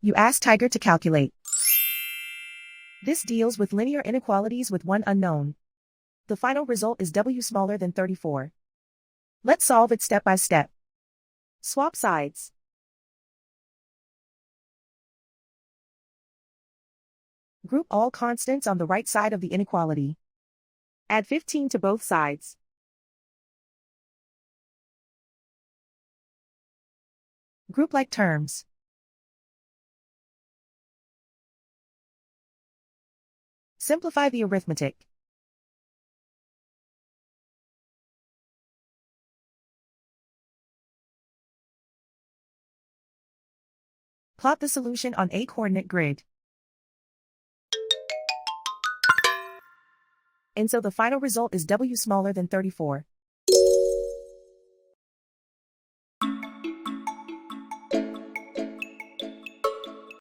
You ask Tiger to calculate. This deals with linear inequalities with one unknown. The final result is w smaller than 34. Let's solve it step by step. Swap sides. Group all constants on the right side of the inequality. Add 15 to both sides. Group like terms. Simplify the arithmetic. Plot the solution on a coordinate grid. And so the final result is w smaller than 34.